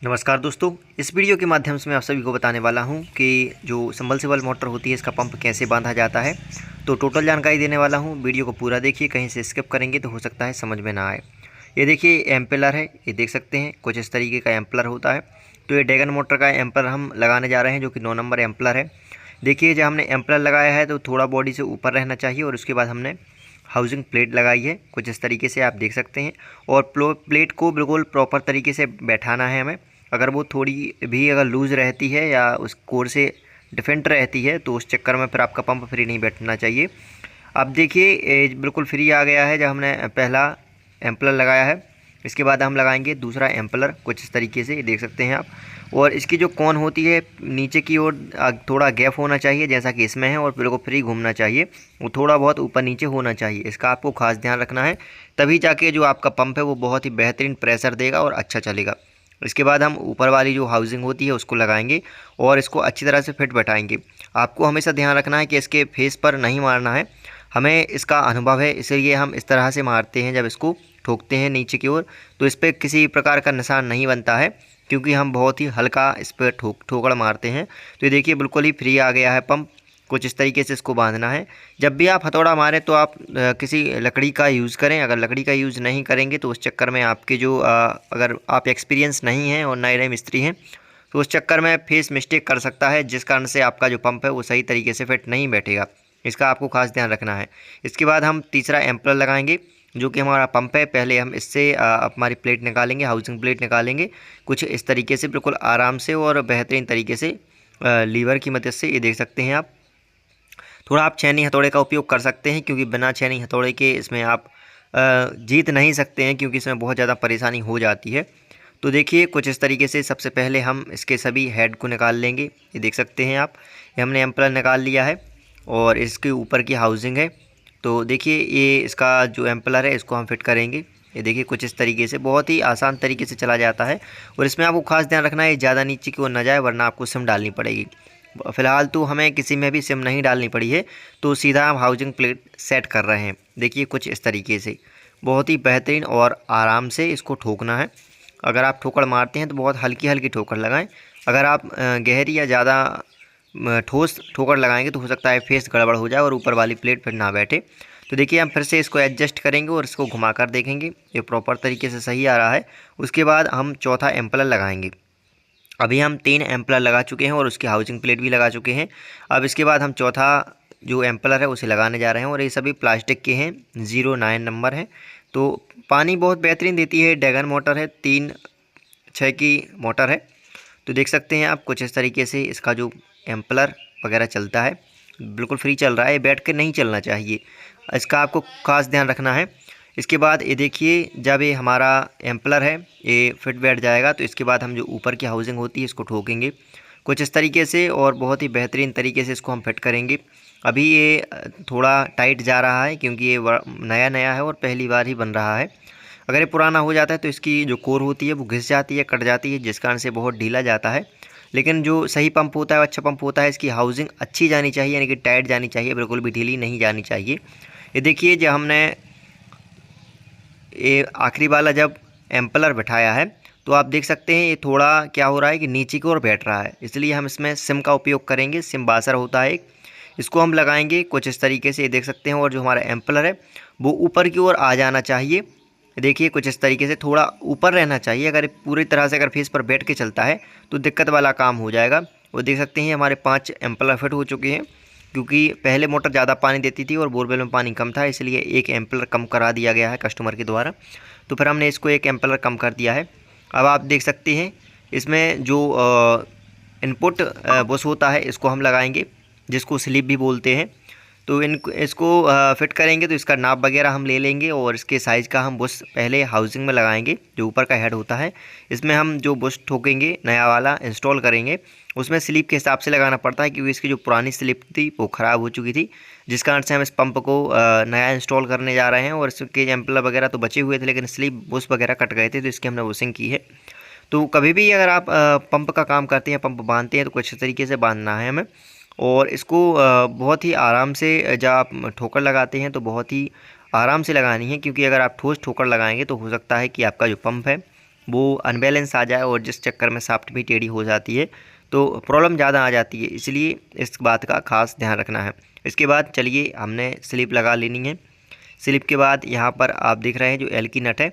नमस्कार दोस्तों, इस वीडियो के माध्यम से मैं आप सभी को बताने वाला हूं कि जो सबमर्सिबल मोटर होती है इसका पंप कैसे बांधा जाता है। तो टोटल जानकारी देने वाला हूं, वीडियो को पूरा देखिए, कहीं से स्किप करेंगे तो हो सकता है समझ में ना आए। ये देखिए एम्पेलर है, ये देख सकते हैं कुछ इस तरीके का एम्पेलर होता है। तो ये ड्रैगन मोटर का एम्पेलर हम लगाने जा रहे हैं जो कि 9 नंबर एम्पेलर है। देखिए जब हमने एम्पेलर लगाया है तो थोड़ा बॉडी से ऊपर रहना चाहिए और उसके बाद हमने हाउसिंग प्लेट लगाई है कुछ इस तरीके से आप देख सकते हैं। और प्लेट को बिल्कुल प्रॉपर तरीके से बैठाना है हमें। अगर वो थोड़ी भी अगर लूज़ रहती है या उस कोर से डिफेंट रहती है तो उस चक्कर में फिर आपका पंप फ्री नहीं बैठना चाहिए। अब देखिए बिल्कुल फ्री आ गया है जब हमने पहला एम्पलर लगाया है। इसके बाद हम लगाएंगे दूसरा एम्पलर कुछ इस तरीके से, देख सकते हैं आप। और इसकी जो कॉन होती है नीचे की ओर थोड़ा गैप होना चाहिए जैसा कि इसमें है, और बिल्कुल फ्री घूमना चाहिए। वो थोड़ा बहुत ऊपर नीचे होना चाहिए, इसका आपको खास ध्यान रखना है। तभी जाके जो आपका पंप है वो बहुत ही बेहतरीन प्रेशर देगा और अच्छा चलेगा। इसके बाद हम ऊपर वाली जो हाउसिंग होती है उसको लगाएंगे और इसको अच्छी तरह से फिट बैठाएंगे। आपको हमेशा ध्यान रखना है कि इसके फेस पर नहीं मारना है, हमें इसका अनुभव है इसलिए हम इस तरह से मारते हैं। जब इसको ठोकते हैं नीचे की ओर तो इस पर किसी प्रकार का निशान नहीं बनता है, क्योंकि हम बहुत ही हल्का इस पर ठोकर मारते हैं। तो ये देखिए बिल्कुल ही फ्री आ गया है पंप। कुछ इस तरीके से इसको बांधना है। जब भी आप हथौड़ा मारें तो आप किसी लकड़ी का यूज़ करें। अगर लकड़ी का यूज़ नहीं करेंगे तो उस चक्कर में आपके जो अगर आप एक्सपीरियंस नहीं हैं और नए नए मिस्त्री हैं तो उस चक्कर में फेस मिस्टेक कर सकता है, जिस कारण से आपका जो पंप है वो सही तरीके से फिट नहीं बैठेगा। इसका आपको खास ध्यान रखना है। इसके बाद हम तीसरा एम्पलर लगाएंगे जो कि हमारा पंप है। पहले हम इससे हमारी प्लेट निकालेंगे, हाउसिंग प्लेट निकालेंगे कुछ इस तरीके से, बिल्कुल आराम से और बेहतरीन तरीके से लीवर की मदद से। ये देख सकते हैं आप। थोड़ा आप छेनी हथौड़े का उपयोग कर सकते हैं, क्योंकि बिना छेनी हथौड़े के इसमें आप जीत नहीं सकते हैं, क्योंकि इसमें बहुत ज़्यादा परेशानी हो जाती है। तो देखिए कुछ इस तरीके से सबसे पहले हम इसके सभी हेड को निकाल लेंगे। ये देख सकते हैं आप, ये हमने एम्पलर निकाल लिया है और इसके ऊपर की हाउसिंग है। तो देखिए ये इसका जो एम्पलर है इसको हम फिट करेंगे। ये देखिए कुछ इस तरीके से बहुत ही आसान तरीके से चला जाता है। और इसमें आपको खास ध्यान रखना है ज़्यादा नीचे की ओर न जाए, वरना आपको सिम डालनी पड़ेगी। फ़िलहाल तो हमें किसी में भी सिम नहीं डालनी पड़ी है, तो सीधा हम हाउसिंग प्लेट सेट कर रहे हैं। देखिए कुछ इस तरीके से बहुत ही बेहतरीन और आराम से इसको ठोकना है। अगर आप ठोकर मारते हैं तो बहुत हल्की हल्की ठोकर लगाएं। अगर आप गहरी या ज़्यादा ठोस ठोकर लगाएंगे तो हो सकता है फेस गड़बड़ हो जाए और ऊपर वाली प्लेट फिर ना बैठे। तो देखिए हम फिर से इसको एडजस्ट करेंगे और इसको घुमाकर देखेंगे ये प्रॉपर तरीके से सही आ रहा है। उसके बाद हम चौथा एम्पलर लगाएंगे। अभी हम 3 एम्पलर लगा चुके हैं और उसकी हाउसिंग प्लेट भी लगा चुके हैं। अब इसके बाद हम चौथा जो एम्पलर है उसे लगाने जा रहे हैं, और ये सभी प्लास्टिक के हैं, 09 नंबर है। तो पानी बहुत बेहतरीन देती है, ड्रैगन मोटर है, 3-6 की मोटर है। तो देख सकते हैं आप कुछ इस तरीके से इसका जो एम्पलर वगैरह चलता है बिल्कुल फ्री चल रहा है, बैठ के नहीं चलना चाहिए, इसका आपको खास ध्यान रखना है। इसके बाद ये देखिए जब ये हमारा एम्पलर है ये फिट बैठ जाएगा तो इसके बाद हम जो ऊपर की हाउसिंग होती है इसको ठोकेंगे कुछ इस तरीके से और बहुत ही बेहतरीन तरीके से इसको हम फिट करेंगे। अभी ये थोड़ा टाइट जा रहा है क्योंकि ये नया नया है और पहली बार ही बन रहा है। अगर ये पुराना हो जाता है तो इसकी जो कोर होती है वो घिस जाती है, कट जाती है, जिस कारण से बहुत ढीला जाता है। लेकिन जो सही पंप होता है, अच्छा पंप होता है, इसकी हाउसिंग अच्छी जानी चाहिए, यानी कि टाइट जानी चाहिए, बिल्कुल भी ढीली नहीं जानी चाहिए। ये देखिए जब हमने ये आखिरी वाला जब एम्पलर बैठाया है तो आप देख सकते हैं ये थोड़ा क्या हो रहा है कि नीचे की ओर बैठ रहा है, इसलिए हम इसमें सिम का उपयोग करेंगे। सिम बासर होता है एक, इसको हम लगाएंगे कुछ इस तरीके से, ये देख सकते हैं। और जो हमारा एम्पलर है वो ऊपर की ओर आ जाना चाहिए। देखिए कुछ इस तरीके से थोड़ा ऊपर रहना चाहिए। अगर पूरी तरह से अगर फेस पर बैठ के चलता है तो दिक्कत वाला काम हो जाएगा। वो देख सकते हैं हमारे 5 एम्पलर फिट हो चुके हैं, क्योंकि पहले मोटर ज़्यादा पानी देती थी और बोरवेल में पानी कम था, इसलिए 1 एम्पलर कम करा दिया गया है कस्टमर के द्वारा। तो फिर हमने इसको 1 एम्पलर कम कर दिया है। अब आप देख सकते हैं इसमें जो इनपुट बुश होता है इसको हम लगाएंगे, जिसको स्लिप भी बोलते हैं। तो इसको फिट करेंगे तो इसका नाप वगैरह हम ले लेंगे और इसके साइज़ का हम बुश पहले हाउसिंग में लगाएंगे। जो ऊपर का हेड होता है इसमें हम जो बुश ठोकेंगे नया वाला इंस्टॉल करेंगे, उसमें स्लिप के हिसाब से लगाना पड़ता है, क्योंकि इसकी जो पुरानी स्लिप थी वो ख़राब हो चुकी थी, जिस कारण से हम इस पंप को नया इंस्टॉल करने जा रहे हैं। और इसके एम्पलर वगैरह तो बचे हुए थे, लेकिन स्लिप बुश वगैरह कट गए थे, तो इसकी हमने बुशिंग की है। तो कभी भी अगर आप पंप का काम करते हैं, पंप बांधते हैं, तो कुछ तरीके से बांधना है हमें। और इसको बहुत ही आराम से जब आप ठोकर लगाते हैं तो बहुत ही आराम से लगानी है, क्योंकि अगर आप ठोस ठोकर लगाएंगे तो हो सकता है कि आपका जो पंप है वो अनबैलेंस आ जाए और जिस चक्कर में शाफ्ट भी टेढ़ी हो जाती है तो प्रॉब्लम ज़्यादा आ जाती है, इसलिए इस बात का खास ध्यान रखना है। इसके बाद चलिए हमने स्लिप लगा लेनी है। स्लिप के बाद यहाँ पर आप देख रहे हैं जो एल की नट है,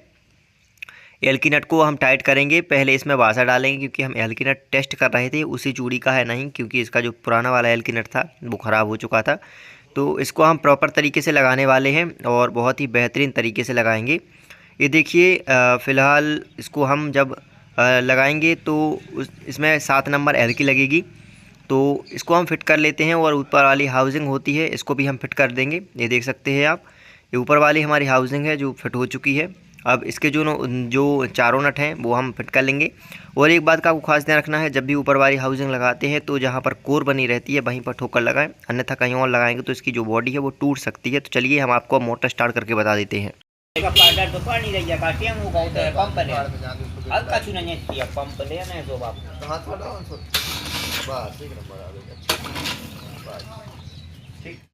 एल की नट को हम टाइट करेंगे। पहले इसमें वाशर डालेंगे क्योंकि हम एल की नट टेस्ट कर रहे थे, उसी चूड़ी का है नहीं, क्योंकि इसका जो पुराना वाला एल की नट था वो ख़राब हो चुका था। तो इसको हम प्रॉपर तरीके से लगाने वाले हैं और बहुत ही बेहतरीन तरीके से लगाएंगे। ये देखिए फ़िलहाल इसको हम जब लगाएंगे तो इसमें 7 नंबर एल की लगेगी, तो इसको हम फिट कर लेते हैं। और ऊपर वाली हाउसिंग होती है, इसको भी हम फिट कर देंगे। ये देख सकते हैं आप, ये ऊपर वाली हमारी हाउसिंग है जो फिट हो चुकी है। अब इसके जो चारों नट हैं वो हम फिट कर लेंगे। और एक बात का आपको खास ध्यान रखना है, जब भी ऊपर वाली हाउसिंग लगाते हैं तो जहाँ पर कोर बनी रहती है वहीं पर ठोकर लगाएं, अन्यथा कहीं और लगाएंगे तो इसकी जो बॉडी है वो टूट सकती है। तो चलिए हम आपको मोटर स्टार्ट करके बता देते हैं। ठीक।